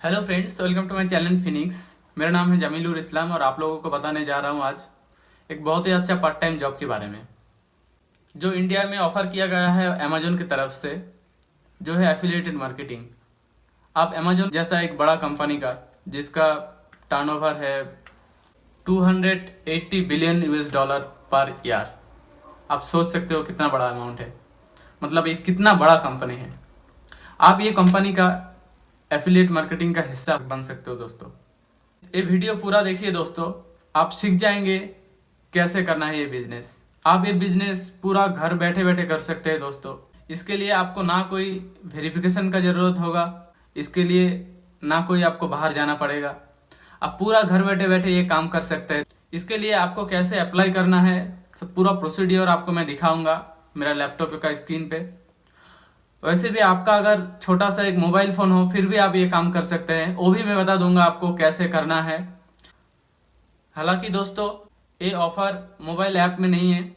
Hello friends, welcome to my channel Phoenix. मेरा नाम है जमीलुर इस्लाम और आप लोगों को बताने जा रहा हूँ आज एक बहुत ही अच्छा पार्ट टाइम जॉब के बारे में जो इंडिया में ऑफर किया गया है अमेजोन की तरफ से, जो है एफिलिएटेड मार्केटिंग। आप अमेजोन जैसा एक बड़ा कंपनी का जिसका टर्नओवर है 280 billion US dollar per year, आप सोच सकते हो कितना बड़ा अमाउंट है। मतलब ये कितना बड़ा कंपनी है। आप ये कंपनी का एफिलिएट मार्केटिंग का हिस्सा बन सकते हो दोस्तों। ये वीडियो पूरा देखिए दोस्तों, आप सीख जाएंगे कैसे करना है ये बिजनेस। आप ये बिजनेस पूरा घर बैठे बैठे कर सकते हैं दोस्तों। इसके लिए आपको ना कोई वेरिफिकेशन का जरूरत होगा, इसके लिए ना कोई आपको बाहर जाना पड़ेगा। आप पूरा घर बैठे बैठे ये काम कर सकते हैं। इसके लिए आपको कैसे अप्लाई करना है सब पूरा प्रोसीडियर आपको मैं दिखाऊंगा मेरा लैपटॉप का स्क्रीन पे। वैसे भी आपका अगर छोटा सा एक मोबाइल फोन हो फिर भी आप ये काम कर सकते हैं, वो भी मैं बता दूंगा आपको कैसे करना है। हालांकि दोस्तों ये ऑफर मोबाइल ऐप में नहीं है,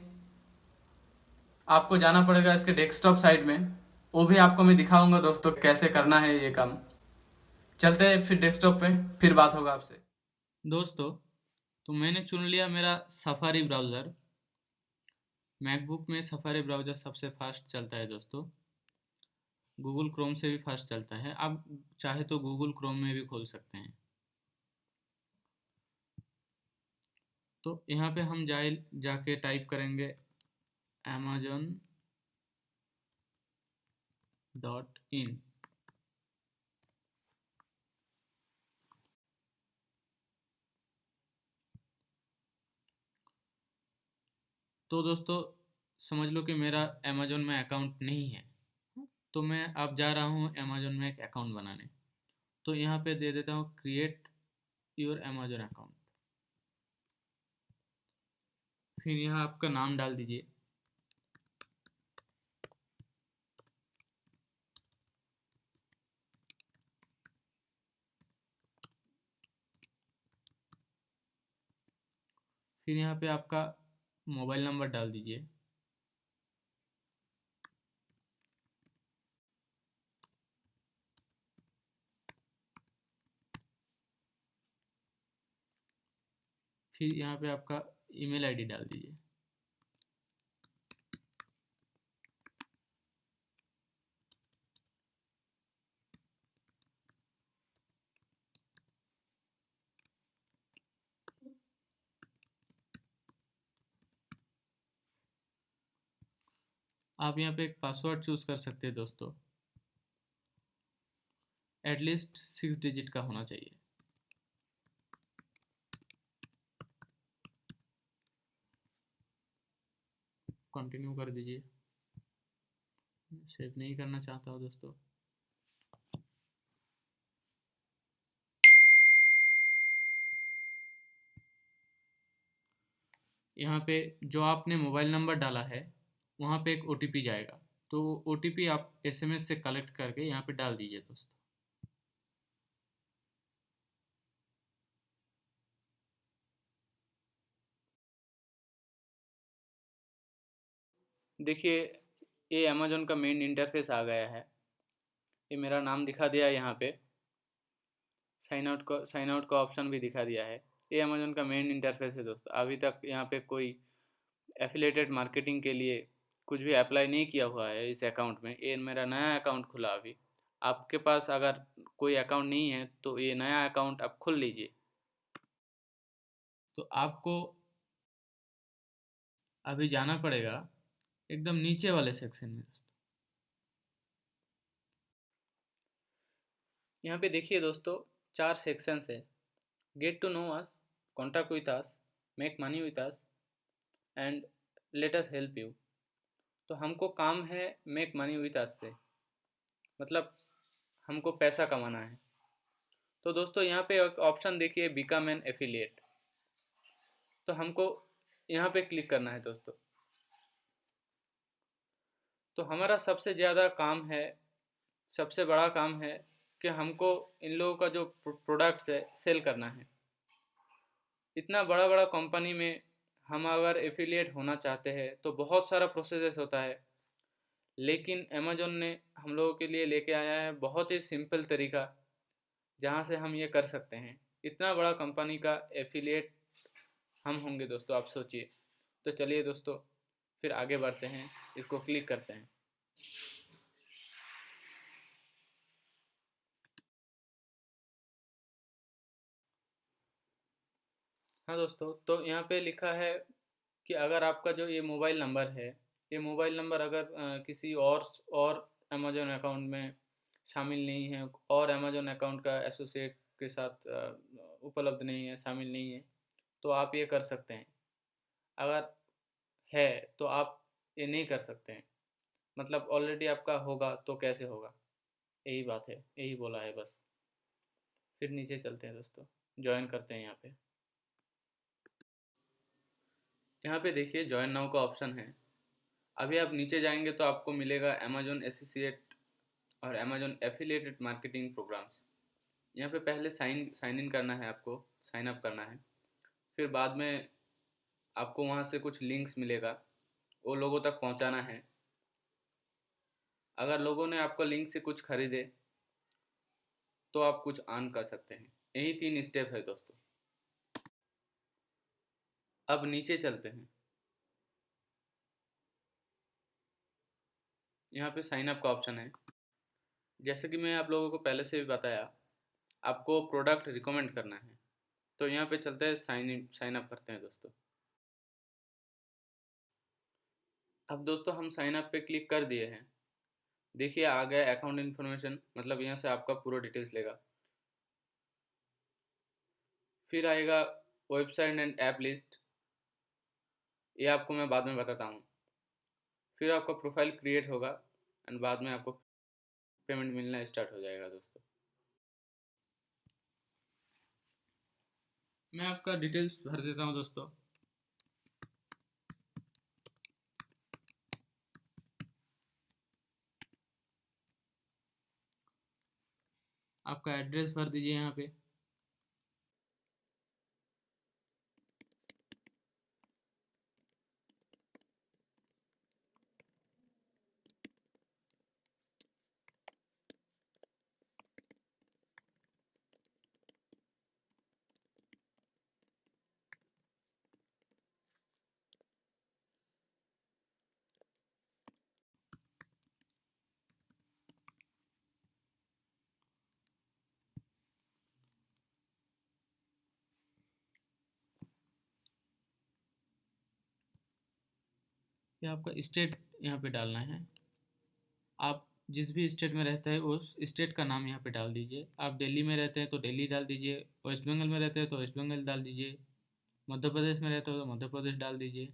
आपको जाना पड़ेगा इसके डेस्कटॉप साइड में। वो भी आपको मैं दिखाऊंगा दोस्तों कैसे करना है ये काम। चलते हैं फिर डेस्कटॉप पे, फिर बात होगा आपसे। दोस्तों तो मैंने चुन लिया मेरा सफारी ब्राउज़र। मैकबुक में सफारी ब्राउज़र सबसे फास्ट चलता है दोस्तों। गूगल क्रोम से भी फास्ट चलता है, आप चाहे तो गूगल क्रोम में भी खोल सकते हैं। तो यहाँ पे हम जाके टाइप करेंगे amazon.in। तो दोस्तों समझ लो कि मेरा अमेजोन में अकाउंट नहीं है, तो मैं अब जा रहा हूँ अमेजोन में एक अकाउंट बनाने। तो यहाँ पे दे देता हूँ क्रिएट योर अमेजोन अकाउंट। फिर यहाँ आपका नाम डाल दीजिए। फिर यहाँ पे आपका मोबाइल नंबर डाल दीजिए। फिर यहाँ पे आपका ईमेल आईडी डाल दीजिए। आप यहाँ पे एक पासवर्ड चूज कर सकते हैं दोस्तों, एटलीस्ट 6 डिजिट का होना चाहिए। कंटिन्यू कर दीजिए। सेव नहीं करना चाहता हूँ दोस्तों। यहाँ पे जो आपने मोबाइल नंबर डाला है वहाँ पे एक ओटीपी जाएगा, तो ओटीपी आप एसएमएस से कलेक्ट करके यहाँ पे डाल दीजिए दोस्तों। देखिए ये अमेजोन का मेन इंटरफेस आ गया है। ये मेरा नाम दिखा दिया है, यहाँ पे साइन आउट का ऑप्शन भी दिखा दिया है। ये अमेजोन का मेन इंटरफेस है दोस्तों। अभी तक यहाँ पे कोई एफिलेटेड मार्केटिंग के लिए कुछ भी अप्लाई नहीं किया हुआ है इस अकाउंट में। ये मेरा नया अकाउंट खुला अभी। आपके पास अगर कोई अकाउंट नहीं है तो ये नया अकाउंट आप खोल लीजिए। तो आपको अभी जाना पड़ेगा एकदम नीचे वाले सेक्शन में दोस्तों। यहाँ पे देखिए दोस्तों 4 सेक्शंस है। Get to know us, contact with us, make money with us and let us help you. तो हमको काम है मेक मनी विथ अस से, मतलब हमको पैसा कमाना है। तो दोस्तों यहाँ पे एक ऑप्शन देखिए बिकम एन एफिलिएट, तो हमको यहाँ पे क्लिक करना है दोस्तों। तो हमारा सबसे ज़्यादा काम है, सबसे बड़ा काम है कि हमको इन लोगों का जो प्रोडक्ट्स है सेल करना है। इतना बड़ा बड़ा कंपनी में हम अगर एफिलिएट होना चाहते हैं तो बहुत सारा प्रोसेस होता है, लेकिन अमेजोन ने हम लोगों के लिए लेके आया है बहुत ही सिंपल तरीका जहाँ से हम ये कर सकते हैं। इतना बड़ा कंपनी का एफिलिएट हम होंगे दोस्तों, आप सोचिए। तो चलिए दोस्तों, फिर आगे बढ़ते हैं, इसको क्लिक करते हैं। हाँ दोस्तों, तो यहाँ पे लिखा है कि अगर आपका जो ये मोबाइल नंबर है, ये मोबाइल नंबर अगर किसी और अमेजोन अकाउंट में शामिल नहीं है, और अमेजोन अकाउंट का एसोसिएट के साथ उपलब्ध नहीं है, शामिल नहीं है, तो आप ये कर सकते हैं। अगर है तो आप ये नहीं कर सकते हैं। मतलब ऑलरेडी आपका होगा तो कैसे होगा, यही बात है, यही बोला है बस। फिर नीचे चलते हैं दोस्तों, ज्वाइन करते हैं यहाँ पे। यहाँ पे देखिए ज्वाइन नाउ का ऑप्शन है। अभी आप नीचे जाएंगे तो आपको मिलेगा अमेजोन एसोसिएट और अमेजोन एफिलिएटेड मार्केटिंग प्रोग्राम्स। यहाँ पे पहले साइन इन करना है, आपको साइन अप करना है। फिर बाद में आपको वहाँ से कुछ लिंक्स मिलेगा, वो लोगों तक पहुँचाना है। अगर लोगों ने आपको लिंक से कुछ खरीदे तो आप कुछ अर्न कर सकते हैं। यही 3 स्टेप है दोस्तों। अब नीचे चलते हैं। यहाँ पे साइन अप का ऑप्शन है। जैसे कि मैं आप लोगों को पहले से भी बताया, आपको प्रोडक्ट रिकमेंड करना है। तो यहाँ पे चलते हैं, साइन अप करते हैं दोस्तों। अब दोस्तों हम साइन अप पे क्लिक कर दिए हैं। देखिए आ गया अकाउंट इन्फॉर्मेशन, मतलब यहाँ से आपका पूरा डिटेल्स लेगा। फिर आएगा वेबसाइट एंड ऐप लिस्ट, ये आपको मैं बाद में बताता हूँ। फिर आपका प्रोफाइल क्रिएट होगा एंड बाद में आपको पेमेंट मिलना स्टार्ट हो जाएगा दोस्तों। मैं आपका डिटेल्स भर देता हूँ दोस्तों। आपका एड्रेस भर दीजिए यहाँ पे। ये आपका स्टेट यहाँ पे डालना है। आप जिस भी स्टेट में रहते हैं उस स्टेट का नाम यहाँ पे डाल दीजिए। आप दिल्ली में रहते हैं तो दिल्ली डाल दीजिए, वेस्ट बंगाल में रहते हैं तो वेस्ट बंगाल डाल दीजिए, मध्य प्रदेश में रहते हो तो मध्य प्रदेश डाल दीजिए।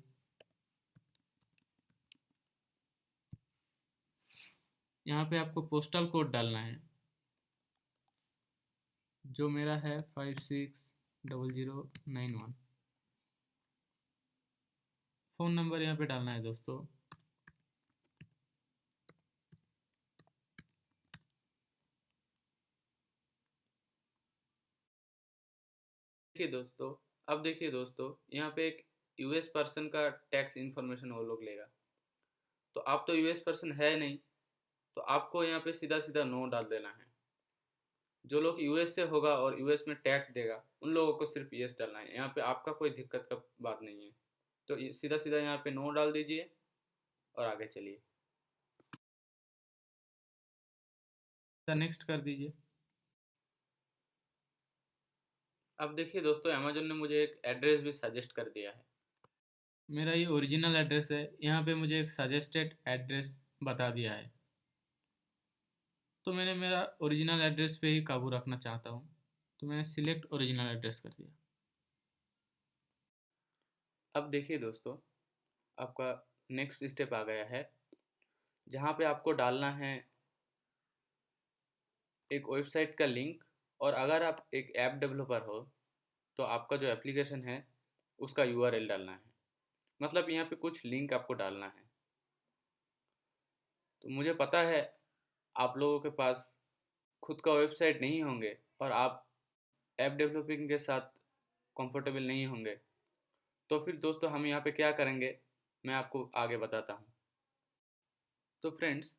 यहाँ पे आपको पोस्टल कोड डालना है, जो मेरा है 560091। फ़ोन नंबर यहाँ पे डालना है दोस्तों। देखिए दोस्तों, अब देखिए दोस्तों, यहाँ पे एक यूएस पर्सन का टैक्स इन्फॉर्मेशन वो लोग लेगा। तो आप तो यूएस पर्सन है नहीं, तो आपको यहाँ पे सीधा सीधा नो डाल देना है। जो लोग यूएस से होगा और यूएस में टैक्स देगा उन लोगों को सिर्फ यस डालना है। यहाँ पे आपका कोई दिक्कत का बात नहीं है। तो सीधा सीधा यहाँ पे नो डाल दीजिए और आगे चलिए। नेक्स्ट कर दीजिए। अब देखिए दोस्तों, अमेजोन ने मुझे एक एड्रेस भी सजेस्ट कर दिया है। मेरा ये ओरिजिनल एड्रेस है, यहाँ पे मुझे एक सजेस्टेड एड्रेस बता दिया है। तो मैंने मेरा ओरिजिनल एड्रेस पे ही काबू रखना चाहता हूँ, तो मैंने सिलेक्ट ओरिजिनल एड्रेस कर दिया। अब देखिए दोस्तों, आपका नेक्स्ट स्टेप आ गया है, जहाँ पे आपको डालना है एक वेबसाइट का लिंक। और अगर आप एक ऐप डेवलपर हो तो आपका जो एप्लीकेशन है उसका यूआरएल डालना है। मतलब यहाँ पे कुछ लिंक आपको डालना है। तो मुझे पता है आप लोगों के पास खुद का वेबसाइट नहीं होंगे और आप ऐप डेवलपिंग के साथ कंफर्टेबल नहीं होंगे। तो फिर दोस्तों हम यहाँ पे क्या करेंगे, मैं आपको आगे बताता हूँ। तो फ्रेंड्स,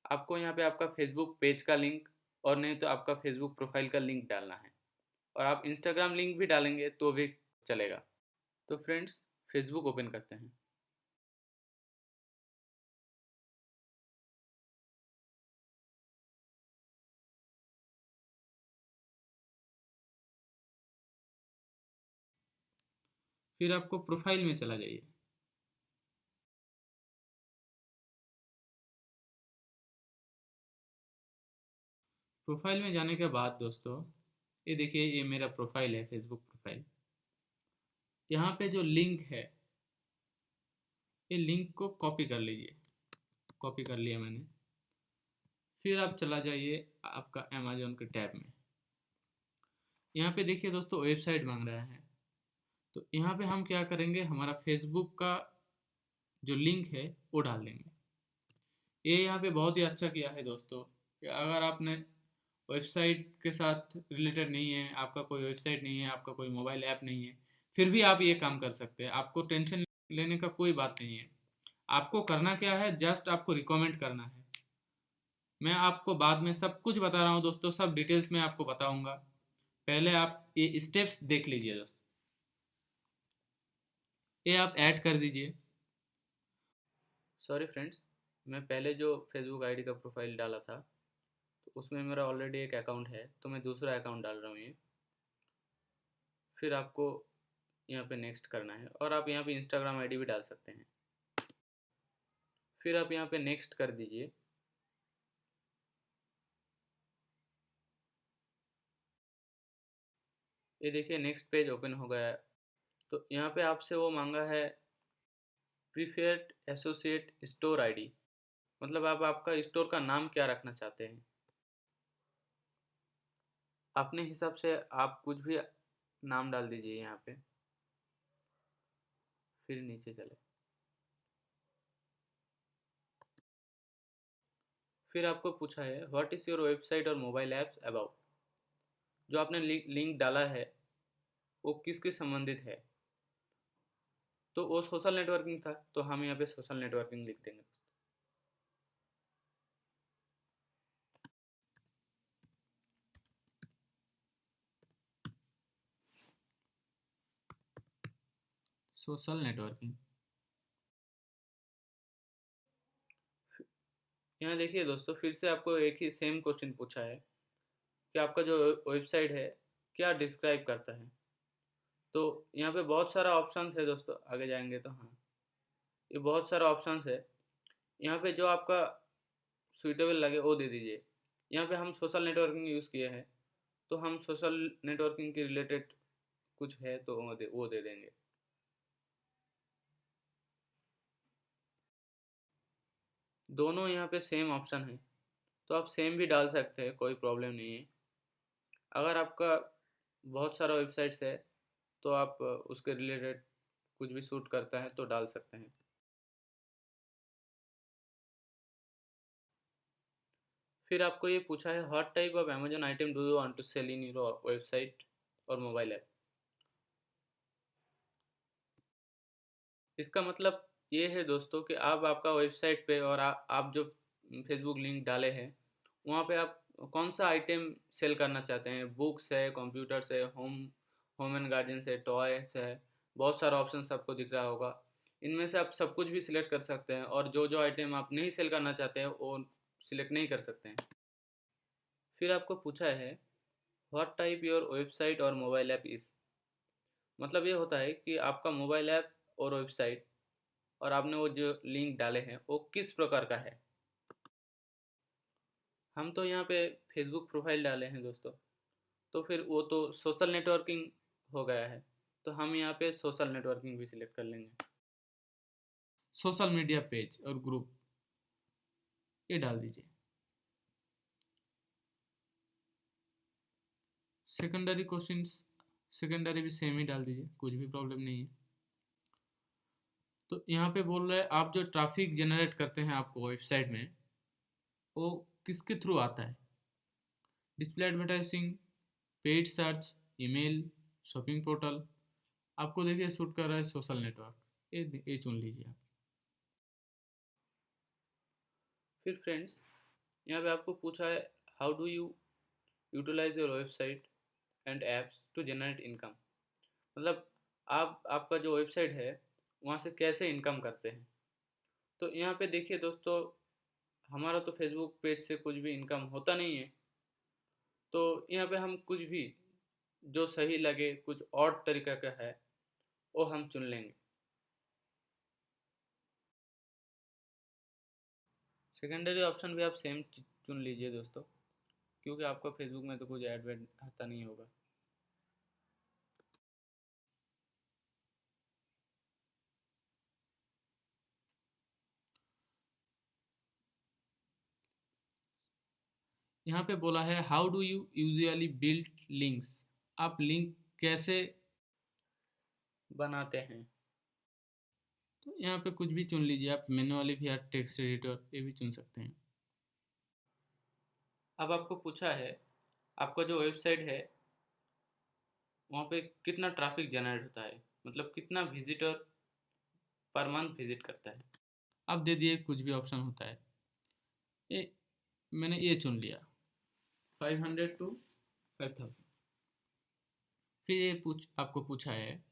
आपको यहाँ पे आपका फेसबुक पेज का लिंक और नहीं तो आपका फेसबुक प्रोफाइल का लिंक डालना है, और आप इंस्टाग्राम लिंक भी डालेंगे तो भी चलेगा। तो फ्रेंड्स, फेसबुक ओपन करते हैं। फिर आपको प्रोफाइल में चला जाइए। प्रोफाइल में जाने के बाद दोस्तों, ये देखिए, ये मेरा प्रोफाइल है, फेसबुक प्रोफाइल। यहाँ पे जो लिंक है, ये लिंक को कॉपी कर लीजिए। कॉपी कर लिया मैंने। फिर आप चला जाइए आपका अमेजोन के टैब में। यहाँ पे देखिए दोस्तों, वेबसाइट मांग रहा है। तो यहाँ पे हम क्या करेंगे, हमारा फेसबुक का जो लिंक है वो डाल देंगे। ये यहाँ पे बहुत ही अच्छा किया है दोस्तों, कि अगर आपने वेबसाइट के साथ रिलेटेड नहीं है, आपका कोई वेबसाइट नहीं है, आपका कोई मोबाइल ऐप नहीं है, फिर भी आप ये काम कर सकते हैं। आपको टेंशन लेने का कोई बात नहीं है। आपको करना क्या है, जस्ट आपको रिकमेंड करना है। मैं आपको बाद में सब कुछ बता रहा हूँ दोस्तों, सब डिटेल्स में आपको बताऊंगा। पहले आप ये स्टेप्स देख लीजिए दोस्तों। ये आप ऐड कर दीजिए। सॉरी फ्रेंड्स, मैं पहले जो फेसबुक आईडी का प्रोफाइल डाला था, तो उसमें मेरा ऑलरेडी एक अकाउंट है, तो मैं दूसरा अकाउंट डाल रहा हूँ ये। फिर आपको यहाँ पे नेक्स्ट करना है, और आप यहाँ पे इंस्टाग्राम आईडी भी डाल सकते हैं। फिर आप यहाँ पे नेक्स्ट कर दीजिए। ये देखिए, नेक्स्ट पेज ओपन हो गया है। तो यहाँ पे आपसे वो मांगा है प्रीफर्ड एसोसिएट स्टोर आईडी, मतलब आप आपका स्टोर का नाम क्या रखना चाहते हैं। अपने हिसाब से आप कुछ भी नाम डाल दीजिए यहाँ पे। फिर नीचे चले। फिर आपको पूछा है व्हाट इज़ योर वेबसाइट और मोबाइल ऐप्स अबाउट। जो आपने लिंक डाला है वो किसके संबंधित है। तो वो सोशल नेटवर्किंग था, तो हम यहाँ पे सोशल नेटवर्किंग लिख देंगे। Social networking. यहाँ देखिए दोस्तों, फिर से आपको एक ही सेम क्वेश्चन पूछा है कि आपका जो वेबसाइट है क्या डिस्क्राइब करता है। तो यहाँ पे बहुत सारा ऑप्शंस है दोस्तों, आगे जाएंगे तो हाँ, ये बहुत सारा ऑप्शंस है। यहाँ पे जो आपका सुइटेबल लगे वो दे दीजिए। यहाँ पे हम सोशल नेटवर्किंग यूज़ किए हैं, तो हम सोशल नेटवर्किंग के रिलेटेड कुछ है तो वो दे देंगे। दोनों यहाँ पे सेम ऑप्शन है, तो आप सेम भी डाल सकते हैं, कोई प्रॉब्लम नहीं है। अगर आपका बहुत सारा वेबसाइट्स है तो आप उसके रिलेटेड कुछ भी सूट करता है तो डाल सकते हैं। फिर आपको ये पूछा है what type of Amazon item do you want to sell in your website और मोबाइल ऐप। इसका मतलब ये है दोस्तों कि आप आपका वेबसाइट पे और आप जो फेसबुक लिंक डाले हैं वहाँ पे आप कौन सा आइटम सेल करना चाहते हैं। बुक्स है, कंप्यूटर्स है, होम होम एंड गार्डन्स है, टॉयस है, बहुत सारा ऑप्शन आपको दिख रहा होगा। इनमें से आप सब कुछ भी सिलेक्ट कर सकते हैं, और जो जो आइटम आप नहीं सेल करना चाहते हैं वो सिलेक्ट नहीं कर सकते हैं। फिर आपको पूछा है व्हाट टाइप योर वेबसाइट और मोबाइल ऐप इज़। मतलब ये होता है कि आपका मोबाइल ऐप और वेबसाइट और आपने वो जो लिंक डाले हैं वो किस प्रकार का है। हम तो यहाँ पे फेसबुक प्रोफाइल डाले हैं दोस्तों, तो फिर वो तो सोशल नेटवर्किंग हो गया है, तो हम यहाँ पे सोशल नेटवर्किंग भी सिलेक्ट कर लेंगे। सोशल मीडिया पेज और ग्रुप ये डाल दीजिए। सेकेंडरी क्वेश्चंस, सेकेंडरी भी सेम ही डाल दीजिए, कुछ भी प्रॉब्लम नहीं है। तो यहाँ पे बोल रहे हैं आप जो ट्रैफिक जनरेट करते हैं आपको वेबसाइट में, वो किसके थ्रू आता है। Display advertising, paid search, email, shopping portal. आपको देखिए सूट कर रहा है सोशल नेटवर्क, ये चुन लीजिए आप। फिर फ्रेंड्स, यहाँ पे आपको पूछा है how do you utilise your website and apps to generate income. मतलब आप आपका जो वेबसाइट है वहाँ से कैसे इनकम करते हैं। तो यहाँ पे देखिए दोस्तों, हमारा तो फेसबुक पेज से कुछ भी इनकम होता नहीं है, तो यहाँ पे हम कुछ भी जो सही लगे, कुछ और तरीका का है वो हम चुन लेंगे। सेकेंडरी ऑप्शन भी आप सेम चुन लीजिए दोस्तों, क्योंकि आपका फेसबुक में तो कुछ ऐड वैड आता नहीं होगा। यहाँ पे बोला है how do you usually build links. आप लिंक कैसे बनाते हैं। तो यहाँ पे कुछ भी चुन लीजिए आप, मैन्युअली भी या टेक्स्ट एडिटर ये भी चुन सकते हैं। अब आपको पूछा है आपका जो वेबसाइट है वहाँ पे कितना ट्रैफिक जनरेट होता है, मतलब कितना विजिटर पर मंथ विजिट करता है। आप दे दिए कुछ भी ऑप्शन होता है, ये मैंने ये चुन लिया 500 to 5000। फिर ये आपको पूछा है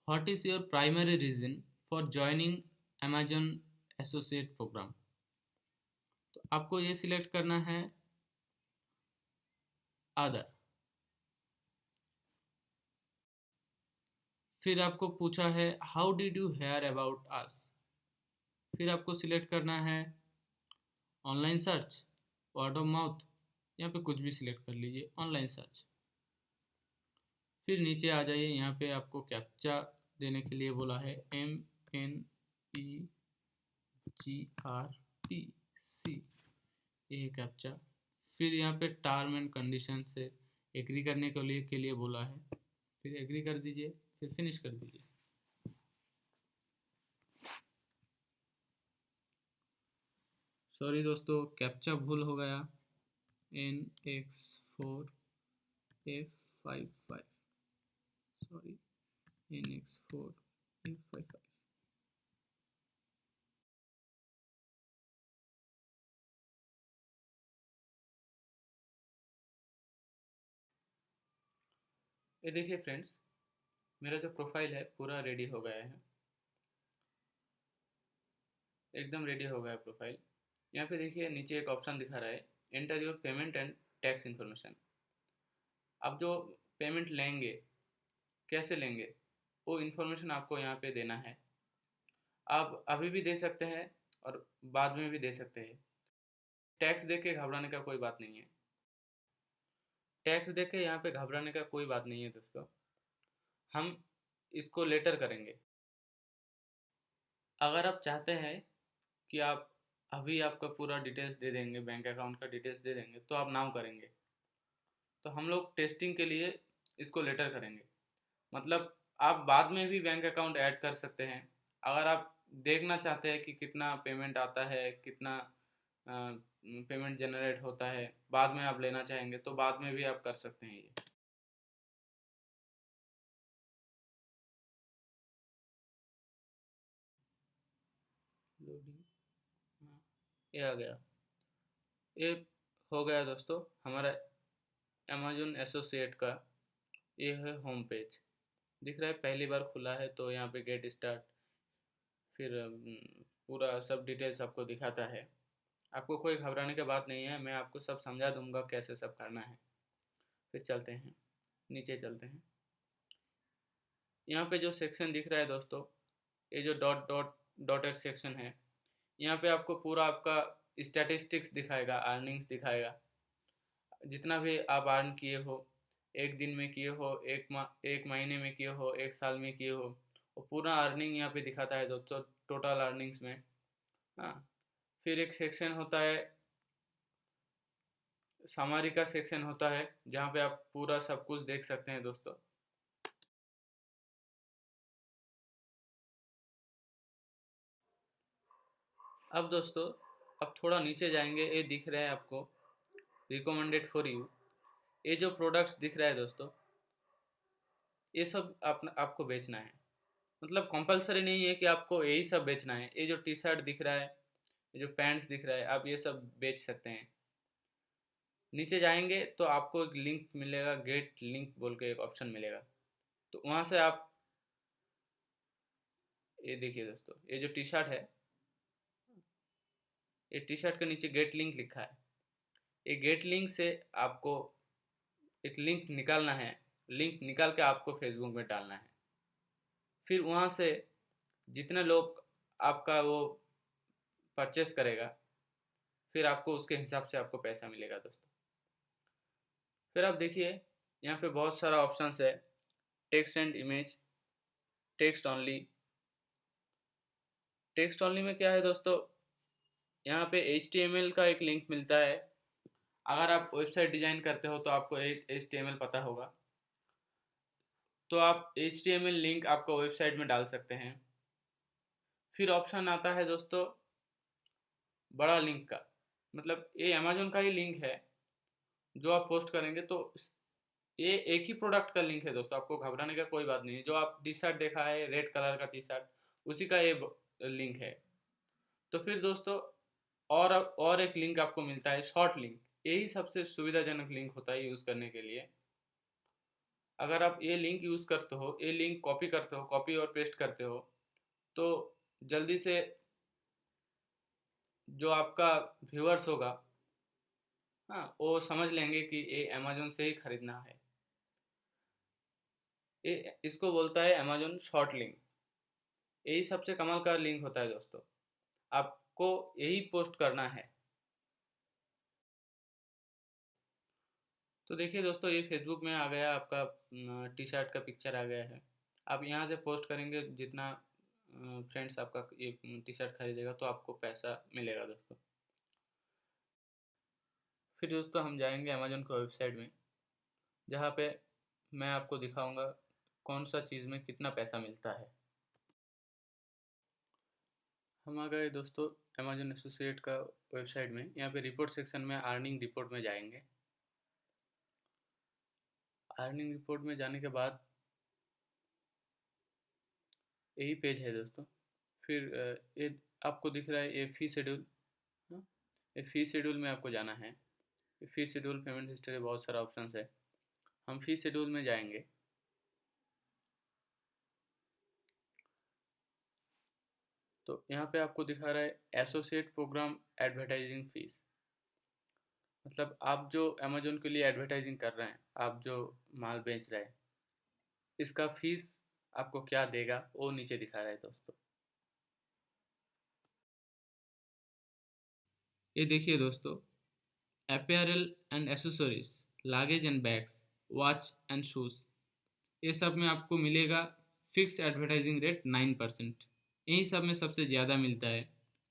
what is your primary reason for joining Amazon associate programme. तो आपको ये सिलेक्ट करना है अदर। फिर आपको पूछा है how did you hear about us. फिर आपको सिलेक्ट करना है online search, word of mouth, यहाँ पे कुछ भी सिलेक्ट कर लीजिए, ऑनलाइन सर्च। फिर नीचे आ जाइए, यहाँ पे आपको कैप्चा देने के लिए बोला है MNEGRTC, ये है कैप्चा। फिर यहाँ पे टर्म एंड कंडीशन से एग्री करने के लिए बोला है, फिर एग्री कर दीजिए, फिर फिनिश कर दीजिए। सॉरी दोस्तों, कैप्चा भूल हो गया, NX4F55, सॉरी NX4F55। ये देखिए फ्रेंड्स, मेरा जो प्रोफाइल है पूरा रेडी हो गया है, एकदम रेडी हो गया है प्रोफाइल। यहाँ पे देखिए नीचे एक ऑप्शन दिखा रहा है enter your payment and tax information. आप जो पेमेंट लेंगे, कैसे लेंगे, वो इन्फॉर्मेशन आपको यहाँ पे देना है। आप अभी भी दे सकते हैं और बाद में भी दे सकते हैं। टैक्स दे के घबराने का कोई बात नहीं है। टैक्स दे के यहाँ पे घबराने का कोई बात नहीं है दोस्तों, हम इसको लेटर करेंगे। अगर आप चाहते हैं कि आप अभी आपका पूरा डिटेल्स दे देंगे, बैंक अकाउंट का डिटेल्स दे देंगे, तो आप नाउ करेंगे। तो हम लोग टेस्टिंग के लिए इसको लेटर करेंगे। मतलब आप बाद में भी बैंक अकाउंट ऐड कर सकते हैं। अगर आप देखना चाहते हैं कि कितना पेमेंट आता है, कितना पेमेंट जनरेट होता है, बाद में आप लेना चाहेंगे तो बाद में भी आप कर सकते हैं ये। लोडिंग, हाँ, ये आ गया। ये हो गया दोस्तों हमारा अमेजोन एसोसिएट का। ये है होम पेज, दिख रहा है, पहली बार खुला है तो यहाँ पे गेट स्टार्ट, फिर पूरा सब डिटेल्स आपको दिखाता है। आपको कोई घबराने की बात नहीं है, मैं आपको सब समझा दूंगा कैसे सब करना है। फिर चलते हैं, नीचे चलते हैं। यहाँ पे जो सेक्शन दिख रहा है दोस्तों, ये जो डॉट डॉट डॉटेड सेक्शन है, यहाँ पे आपको पूरा आपका स्टैटिस्टिक्स दिखाएगा, अर्निंग्स दिखाएगा। जितना भी आप अर्न किए हो, एक दिन में किए हो, एक महीने में किए हो, एक साल में किए हो, वो पूरा अर्निंग यहाँ पे दिखाता है दोस्तों, टोटल अर्निंग्स में। हाँ, फिर एक सेक्शन होता है समरी का सेक्शन होता है, जहाँ पे आप पूरा सब कुछ देख सकते हैं दोस्तों। अब दोस्तों, अब थोड़ा नीचे जाएंगे, ये दिख रहा है आपको रिकमेंडेड फॉर यू। ये जो प्रोडक्ट्स दिख रहा है दोस्तों, ये सब आपको बेचना है। मतलब कंपलसरी नहीं है कि आपको यही सब बेचना है। ये जो टी शर्ट दिख रहा है, ये जो पैंट्स दिख रहा है आप ये सब बेच सकते हैं। नीचे जाएंगे तो आपको एक लिंक मिलेगा, गेट लिंक बोल के एक ऑप्शन मिलेगा। तो वहाँ से आप ये देखिए दोस्तों, ये जो टी शर्ट है, ये टी शर्ट के नीचे गेट लिंक लिखा है। ये गेट लिंक से आपको एक लिंक निकालना है, लिंक निकाल के आपको फेसबुक में डालना है। फिर वहाँ से जितने लोग आपका वो परचेस करेगा, फिर आपको उसके हिसाब से आपको पैसा मिलेगा दोस्तों। फिर आप देखिए यहाँ पे बहुत सारा ऑप्शंस है, text and image, text only. Text only में क्या है दोस्तों, यहाँ पे HTML का एक लिंक मिलता है। अगर आप वेबसाइट डिजाइन करते हो तो आपको HTML पता होगा, तो आप HTML लिंक आपको वेबसाइट में डाल सकते हैं। फिर ऑप्शन आता है दोस्तों बड़ा लिंक का, मतलब ये अमेजोन का ही लिंक है जो आप पोस्ट करेंगे। तो ये एक ही प्रोडक्ट का लिंक है दोस्तों, आपको घबराने का कोई बात नहीं है। जो आप टी शर्ट देखा है रेड कलर का टी शर्ट, उसी का ये लिंक है। तो फिर दोस्तों और एक लिंक आपको मिलता है शॉर्ट लिंक। यही सबसे सुविधाजनक लिंक होता है यूज़ करने के लिए। अगर आप ये लिंक यूज़ करते हो, ये लिंक कॉपी करते हो, कॉपी और पेस्ट करते हो, तो जल्दी से जो आपका व्यूअर्स होगा, हाँ, वो समझ लेंगे कि ये अमेजोन से ही खरीदना है। ये इसको बोलता है अमेजोन शॉर्ट लिंक। यही सबसे कमाल का लिंक होता है दोस्तों, आपको यही पोस्ट करना है। तो देखिए दोस्तों, ये फेसबुक में आ गया आपका टी शर्ट का पिक्चर आ गया है। आप यहाँ से पोस्ट करेंगे, जितना फ्रेंड्स आपका ये टी शर्ट खरीदेगा तो आपको पैसा मिलेगा दोस्तों। फिर दोस्तों हम जाएंगे अमेजोन की वेबसाइट में, जहाँ पे मैं आपको दिखाऊंगा कौन सा चीज़ में कितना पैसा मिलता है। हम आ गए दोस्तों अमेजोन एसोसिएट का वेबसाइट में। यहाँ पे रिपोर्ट सेक्शन में अर्निंग रिपोर्ट में जाएंगे। अर्निंग रिपोर्ट में जाने के बाद यही पेज है दोस्तों। फिर ये आपको दिख रहा है ये फी शेड्यूल। हाँ, ये फी शेड्यूल में आपको जाना है। फी शेड्यूल, पेमेंट हिस्ट्री, बहुत सारा ऑप्शन है। हम फी शेड्यूल में जाएंगे। तो यहाँ पे आपको दिखा रहा है एसोसिएट प्रोग्राम एडवर्टाइजिंग फीस। मतलब आप जो अमेजोन के लिए एडवर्टाइजिंग कर रहे हैं, आप जो माल बेच रहे हैं, इसका फीस आपको क्या देगा वो नीचे दिखा रहा है दोस्तों। ये देखिए दोस्तों, apparel and accessories, luggage and bags, watch and shoes, ये सब में आपको मिलेगा फिक्स एडवर्टाइजिंग रेट 9%। यही सब में सबसे ज़्यादा मिलता है।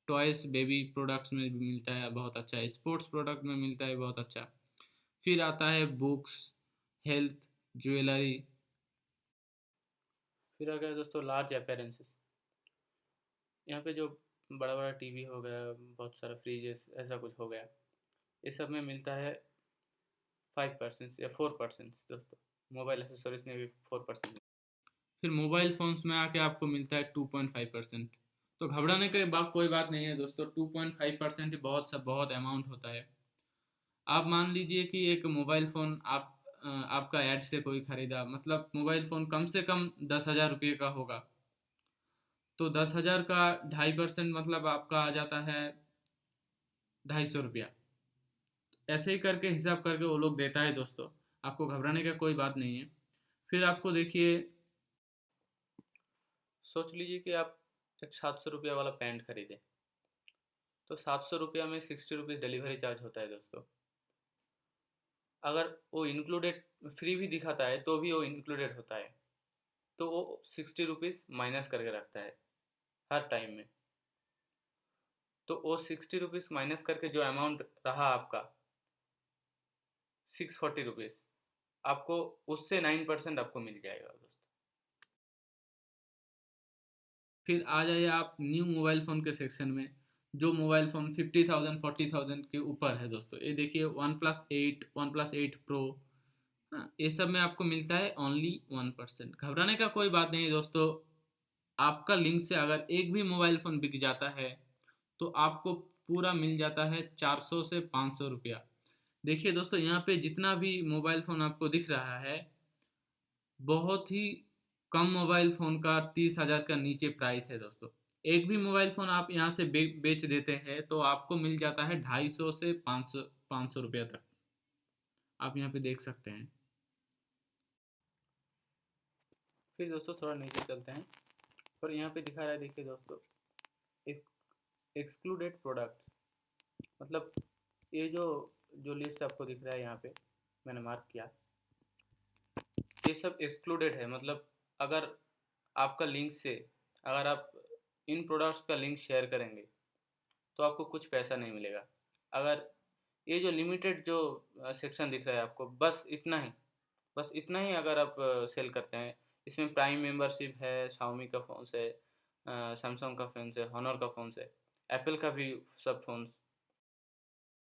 टॉयस बेबी प्रोडक्ट्स में भी मिलता है बहुत अच्छा है, स्पोर्ट्स प्रोडक्ट में मिलता है बहुत अच्छा। फिर आता है बुक्स, हेल्थ, ज्वेलरी। फिर आ गया दोस्तों लार्ज अपीयरेंसेस। यहाँ पे जो बड़ा बड़ा टीवी हो गया, बहुत सारा फ्रिजेस, ऐसा कुछ हो गया, ये सब में मिलता है 5% या 4% दोस्तों। मोबाइल एसेसरीज में भी 4%। फिर मोबाइल फ़ोन्स में आके आपको मिलता है 2.5%। तो घबराने के बाद कोई बात नहीं है दोस्तों, 2.5% ही बहुत सा बहुत अमाउंट होता है। आप मान लीजिए कि एक मोबाइल फ़ोन आपका ऐड से कोई खरीदा, मतलब मोबाइल फ़ोन कम से कम 10,000 रुपये का होगा, तो 10,000 का 2.5% मतलब आपका आ जाता है 250 रुपया। ऐसे ही करके हिसाब करके वो लोग देता है दोस्तों, आपको घबराने का कोई बात नहीं है। फिर आपको देखिए, सोच लीजिए कि आप एक 700 रुपया वाला पैंट खरीदे, तो 700 रुपया में 60 रुपीज़ डिलीवरी चार्ज होता है दोस्तों। अगर वो इंक्लूडेड फ्री भी दिखाता है तो भी वो इंक्लूडेड होता है, तो वो 60 रुपीज़ माइनस करके रखता है हर टाइम में। तो वो 60 रुपीज़ माइनस करके जो अमाउंट रहा आपका 640 रुपीज़, आपको उससे 9% आपको मिल जाएगा दोस्तों। फिर आ जाइए आप न्यू मोबाइल फ़ोन के सेक्शन में। जो मोबाइल फ़ोन 50,000 40,000 के ऊपर है दोस्तों, ये देखिए वन प्लस एट प्रो, हाँ, ये सब में आपको मिलता है ओनली 1%। घबराने का कोई बात नहीं है दोस्तों। आपका लिंक से अगर एक भी मोबाइल फ़ोन बिक जाता है तो आपको पूरा मिल जाता है 400 से 500 रुपया। देखिए दोस्तों, यहाँ पे जितना भी मोबाइल फ़ोन आपको दिख रहा है, बहुत ही कम मोबाइल फ़ोन का 30,000 का नीचे प्राइस है दोस्तों। एक भी मोबाइल फ़ोन आप यहाँ से बेच देते हैं तो आपको मिल जाता है 250 से 500 रुपया तक। आप यहाँ पे देख सकते हैं। फिर दोस्तों थोड़ा नीचे चलते हैं और यहाँ पे दिखा रहा है, देखिए दोस्तों, एक एक्सक्लूडेड प्रोडक्ट, मतलब ये जो जो लिस्ट आपको दिख रहा है यहाँ पे मैंने मार्क किया, ये सब एक्सक्लूडेड है। मतलब अगर आपका लिंक से, अगर आप इन प्रोडक्ट्स का लिंक शेयर करेंगे तो आपको कुछ पैसा नहीं मिलेगा। अगर ये जो लिमिटेड जो सेक्शन दिख रहा है आपको, बस इतना ही अगर आप सेल करते हैं, इसमें प्राइम मेंबरशिप है, शाओमी का फ़ोन है, सैमसंग का फ़ोन है, हॉनर का फ़ोन है, एप्पल का भी सब फ़ोन,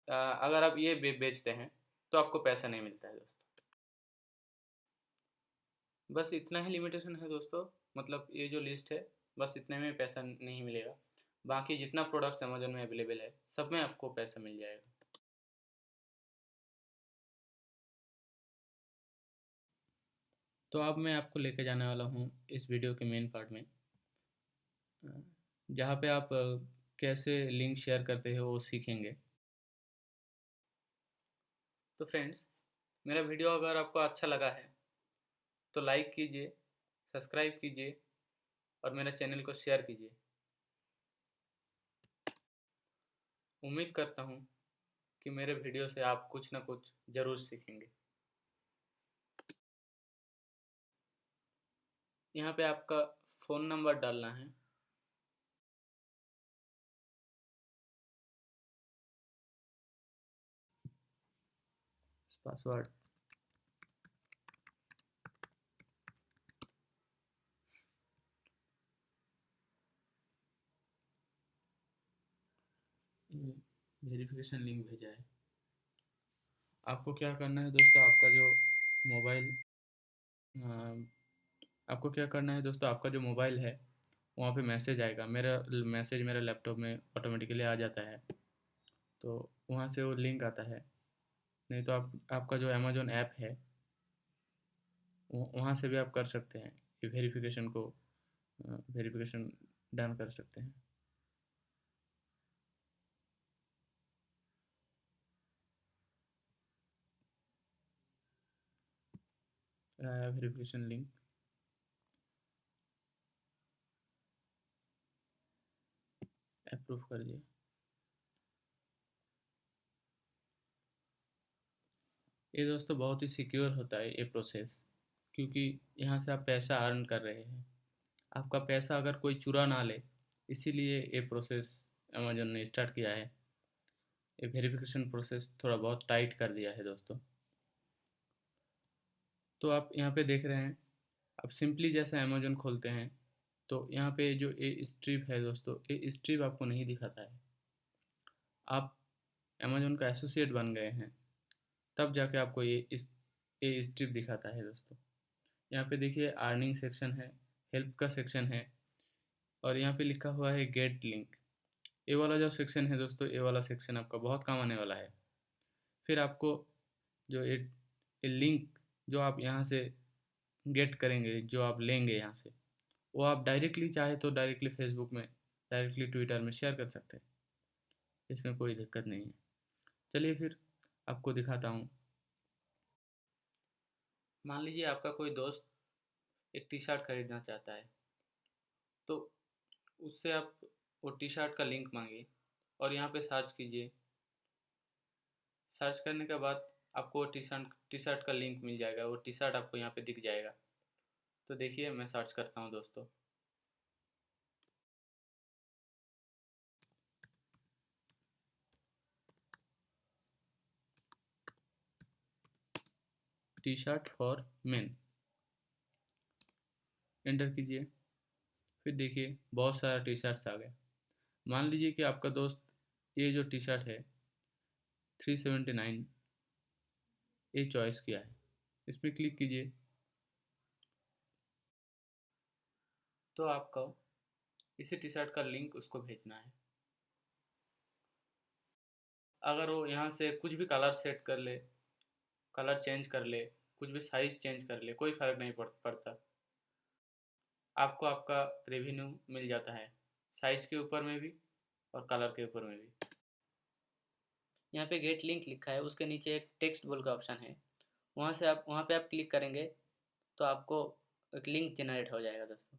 अगर आप ये बेचते हैं तो आपको पैसा नहीं मिलता है दोस्तों। बस इतना ही लिमिटेशन है दोस्तों। मतलब ये जो लिस्ट है, बस इतने में पैसा नहीं मिलेगा। बाकी जितना प्रोडक्ट्स अमेजोन में अवेलेबल है, सब में आपको पैसा मिल जाएगा। तो अब मैं आपको लेके जाने वाला हूँ इस वीडियो के मेन पार्ट में, जहाँ पे आप कैसे लिंक शेयर करते हो वो सीखेंगे। तो फ्रेंड्स, मेरा वीडियो अगर आपको अच्छा लगा है तो लाइक कीजिए, सब्सक्राइब कीजिए और मेरा चैनल को शेयर कीजिए। उम्मीद करता हूँ कि मेरे वीडियो से आप कुछ ना कुछ ज़रूर सीखेंगे। यहाँ पे आपका फ़ोन नंबर डालना है, पासवर्ड, वेरिफिकेशन लिंक भेजा है। आपको क्या करना है दोस्तों, आपका जो मोबाइल आपको क्या करना है दोस्तों, आपका जो मोबाइल है वहाँ पे मैसेज आएगा। मेरा लैपटॉप में ऑटोमेटिकली आ जाता है, तो वहाँ से वो लिंक आता है। नहीं तो आपका जो अमेजोन ऐप है वहाँ से भी आप कर सकते हैं, ये वेरिफिकेशन डन कर सकते हैं। वेरिफिकेशन लिंक अप्रूव कर दिए। ये दोस्तों बहुत ही सिक्योर होता है ये प्रोसेस, क्योंकि यहाँ से आप पैसा अर्न कर रहे हैं। आपका पैसा अगर कोई चुरा ना ले, इसीलिए ये प्रोसेस अमेजोन ने स्टार्ट किया है। ये वेरिफिकेशन प्रोसेस थोड़ा बहुत टाइट कर दिया है दोस्तों। तो आप यहाँ पे देख रहे हैं, आप सिंपली जैसे अमेजोन खोलते हैं तो यहाँ पे जो ये स्ट्रिप है दोस्तों, ये स्ट्रिप आपको नहीं दिखाता है। आप अमेजोन का एसोसिएट बन गए हैं तब जाके आपको ये स्ट्रिप दिखाता है दोस्तों। यहाँ पे देखिए अर्निंग सेक्शन है, हेल्प का सेक्शन है और यहाँ पे लिखा हुआ है गेट लिंक। ये वाला जो सेक्शन है दोस्तों, ये वाला सेक्शन आपका बहुत काम आने वाला है। फिर आपको जो ये लिंक जो आप यहाँ से गेट करेंगे, जो आप लेंगे यहाँ से, वो आप डायरेक्टली चाहे तो डायरेक्टली फेसबुक में, डायरेक्टली ट्विटर में शेयर कर सकते हैं। इसमें कोई दिक्कत नहीं है। चलिए फिर आपको दिखाता हूँ। मान लीजिए आपका कोई दोस्त एक टी शर्ट खरीदना चाहता है, तो उससे आप वो टी शर्ट का लिंक मांगिए और यहाँ पे सर्च कीजिए। सर्च करने के बाद आपको वो टी शर्ट का लिंक मिल जाएगा, वो टी शर्ट आपको यहाँ पे दिख जाएगा। तो देखिए मैं सर्च करता हूँ दोस्तों। T shirt for main enter कीजिए। फिर देखिए बहुत सारा टी शर्ट्स आ गए। मान लीजिए कि आपका दोस्त ये जो टी शर्ट है 379 ये चॉइस किया है, इस पर क्लिक कीजिए। तो आपको इसी टी शर्ट का लिंक उसको भेजना है। अगर वो यहाँ से कुछ भी कलर सेट कर ले, कलर चेंज कर ले, कुछ भी साइज़ चेंज कर ले, कोई फ़र्क नहीं पड़ता, आपको आपका रेवेन्यू मिल जाता है, साइज़ के ऊपर में भी और कलर के ऊपर में भी। यहाँ पे गेट लिंक लिखा है, उसके नीचे एक टेक्स्ट बोल का ऑप्शन है, वहाँ पे आप क्लिक करेंगे तो आपको एक लिंक जनरेट हो जाएगा दोस्तों,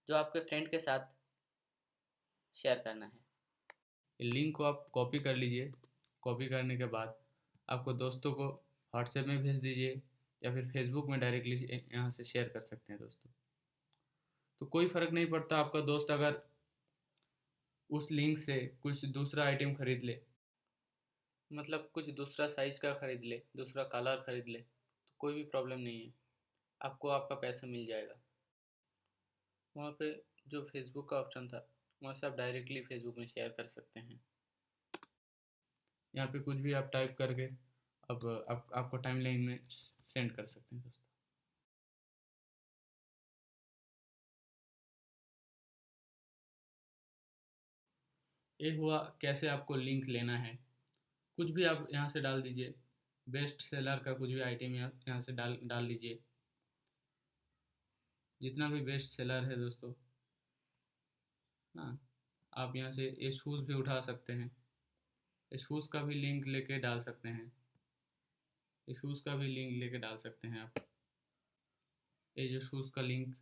जो आपके फ्रेंड के साथ शेयर करना है। लिंक को आप कॉपी कर लीजिए। कॉपी करने के बाद आपको दोस्तों को व्हाट्सएप में भेज दीजिए या फिर फेसबुक में डायरेक्टली यहाँ से शेयर कर सकते हैं दोस्तों। तो कोई फ़र्क नहीं पड़ता, आपका दोस्त अगर उस लिंक से कुछ दूसरा आइटम खरीद ले, मतलब कुछ दूसरा साइज़ का खरीद ले, दूसरा कलर खरीद ले, तो कोई भी प्रॉब्लम नहीं है, आपको आपका पैसा मिल जाएगा। वहाँ पे जो फेसबुक का ऑप्शन था, वहाँ से आप डायरेक्टली फेसबुक में शेयर कर सकते हैं। यहाँ पे कुछ भी आप टाइप करके अब आपको टाइमलाइन में सेंड कर सकते हैं दोस्तों। ये हुआ कैसे आपको लिंक लेना है। कुछ भी आप यहाँ से डाल दीजिए, बेस्ट सेलर का कुछ भी आइटम यहाँ से डाल लीजिए, जितना भी बेस्ट सेलर है दोस्तों। हाँ, आप यहाँ से ये शूज़ भी उठा सकते हैं, ये शूज़ का भी लिंक लेके डाल सकते हैं, ये शूज़ का भी लिंक लेके डाल सकते हैं आप। ये जो शूज़ का लिंक,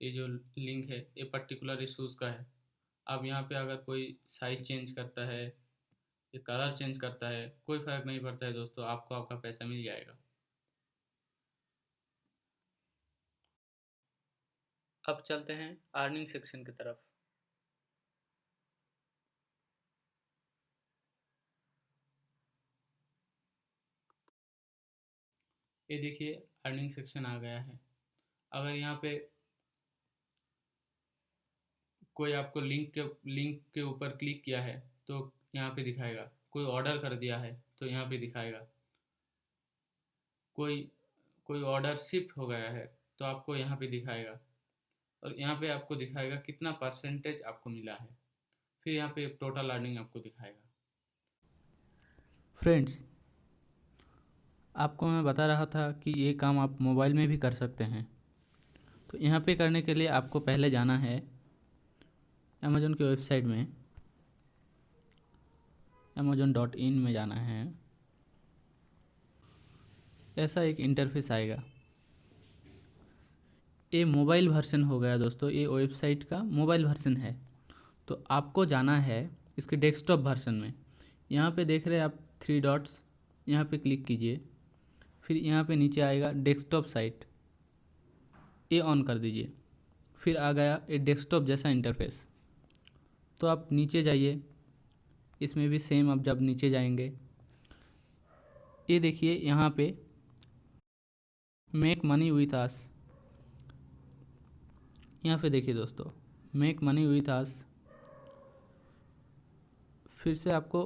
ये जो लिंक है ये पर्टिकुलर इस शूज़ का है। अब यहाँ पे अगर कोई साइज़ चेंज करता है, ये कलर चेंज करता है, कोई फ़र्क नहीं पड़ता है दोस्तों, आपको आपका पैसा मिल जाएगा। अब चलते हैं अर्निंग सेक्शन की तरफ। ये देखिए अर्निंग सेक्शन आ गया है। अगर यहाँ पे कोई आपको लिंक के ऊपर क्लिक किया है तो यहाँ पे दिखाएगा, कोई ऑर्डर कर दिया है तो यहाँ पे दिखाएगा, कोई कोई ऑर्डर शिप हो गया है तो आपको यहाँ पे दिखाएगा, और यहाँ पे आपको दिखाएगा कितना परसेंटेज आपको मिला है, फिर यहाँ पे टोटल अर्निंग आपको दिखाएगा। फ्रेंड्स, आपको मैं बता रहा था कि ये काम आप मोबाइल में भी कर सकते हैं। तो यहाँ पे करने के लिए आपको पहले जाना है अमेज़न की वेबसाइट में, amazon.in में जाना है। ऐसा एक इंटरफेस आएगा। ये मोबाइल वर्जन हो गया दोस्तों, ये वेबसाइट का मोबाइल वर्जन है। तो आपको जाना है इसके डेस्कटॉप वर्जन में। यहाँ पे देख रहे हैं आप 3 डॉट्स, यहाँ पे क्लिक कीजिए, फिर यहाँ पे नीचे आएगा डेस्कटॉप साइट, ये ऑन कर दीजिए। फिर आ गया ये डेस्कटॉप जैसा इंटरफेस। तो आप नीचे जाइए, इसमें भी सेम, आप जब नीचे जाएंगे ये देखिए यहाँ पे मेक मनी विथ अस, यहाँ पे देखिए दोस्तों मेक मनी विथ अस। फिर से आपको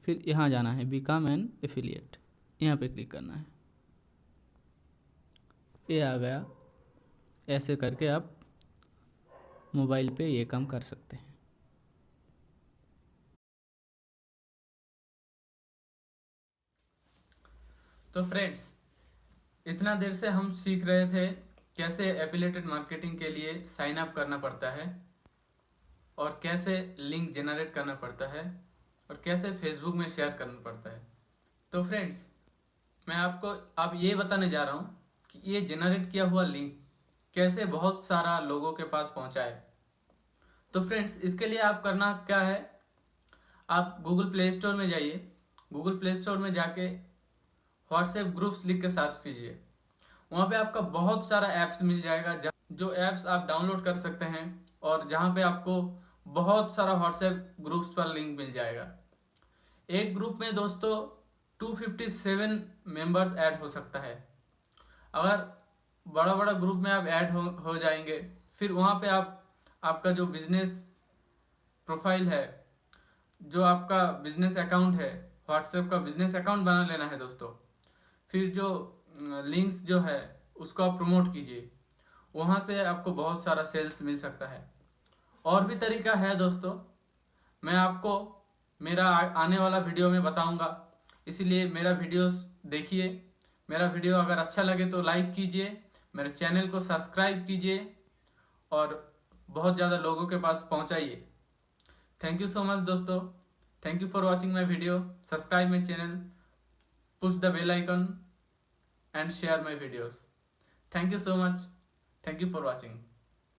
फिर यहाँ जाना है बिकम एन एफिलिएट, यहाँ पे क्लिक करना है। ये आ गया। ऐसे करके आप मोबाइल पे ये काम कर सकते हैं। तो फ्रेंड्स, इतना देर से हम सीख रहे थे कैसे एफिलिएटेड मार्केटिंग के लिए साइन अप करना पड़ता है, और कैसे लिंक जनरेट करना पड़ता है, और कैसे फेसबुक में शेयर करना पड़ता है। तो फ्रेंड्स, मैं आपको अब ये बताने जा रहा हूँ कि ये जनरेट किया हुआ लिंक कैसे बहुत सारा लोगों के पास पहुँचाए। तो फ्रेंड्स, इसके लिए आप करना क्या है, आप गूगल प्ले स्टोर में जाइए, गूगल प्ले स्टोर में जाके व्हाट्सएप ग्रुप्स लिख के सर्च कीजिए। वहाँ पे आपका बहुत सारा ऐप्स मिल जाएगा, जो ऐप्स आप डाउनलोड कर सकते हैं, और जहाँ पे आपको बहुत सारा व्हाट्सएप ग्रुप्स पर लिंक मिल जाएगा। एक ग्रुप में दोस्तों 257 मेंबर्स ऐड हो सकता है। अगर बड़ा बड़ा ग्रुप में आप ऐड हो जाएंगे, फिर वहाँ पे आपका जो बिजनेस प्रोफाइल है, जो आपका बिजनेस अकाउंट है, व्हाट्सएप का बिजनेस अकाउंट बना लेना है दोस्तों। फिर जो लिंक्स जो है उसको आप प्रमोट कीजिए, वहाँ से आपको बहुत सारा सेल्स मिल सकता है। और भी तरीका है दोस्तों, मैं आपको मेरा आने वाला वीडियो में बताऊंगा। इसीलिए मेरा वीडियो देखिए। मेरा वीडियो अगर अच्छा लगे तो लाइक कीजिए, मेरे चैनल को सब्सक्राइब कीजिए और बहुत ज़्यादा लोगों के पास पहुंचाइए। थैंक यू सो मच दोस्तों। Thank you for watching my video. Subscribe my channel, push the bell icon and share my videos. Thank you so much. Thank you for watching.